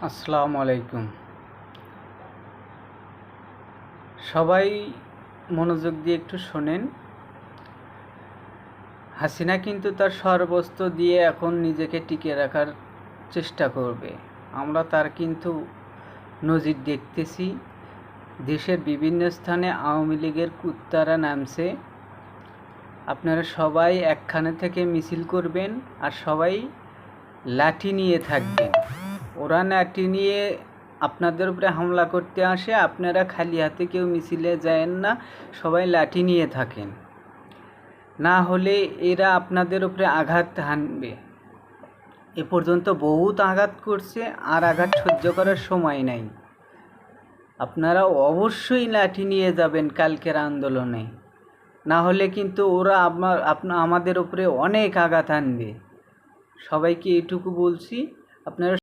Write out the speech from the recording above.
আসসালামু আলাইকুম। সবাই মনোযোগ দিয়ে একটু শোনেন। হাসিনা কিন্তু তার সর্বস্ব দিয়ে এখন নিজেকে টিকিয়ে রাখার চেষ্টা করবে। আমরা তার কিন্তু নজির দেখতেছি। দেশের বিভিন্ন স্থানে আওয়ামী লীগের কুত্তারা নামছে। আপনারা সবাই একখানে থেকে মিছিল করবেন আর সবাই লাঠি নিয়ে থাকবেন। ওরা লাঠি নিয়ে আপনাদের উপরে হামলা করতে আসে, আপনারা খালি হাতে কেউ মিছিলে যায়েন না, সবাই লাঠি নিয়ে থাকেন, না হলে এরা আপনাদের উপরে আঘাত হানবে। এ পর্যন্ত বহুত আঘাত করছে, আর আঘাত সহ্য করার সময় নাই। আপনারা অবশ্যই লাঠি নিয়ে যাবেন কালকের আন্দোলনে, না হলে কিন্তু ওরা আমাদের উপরে অনেক আঘাত হানবে। সবাইকে এটুকু বলছি, আপনারা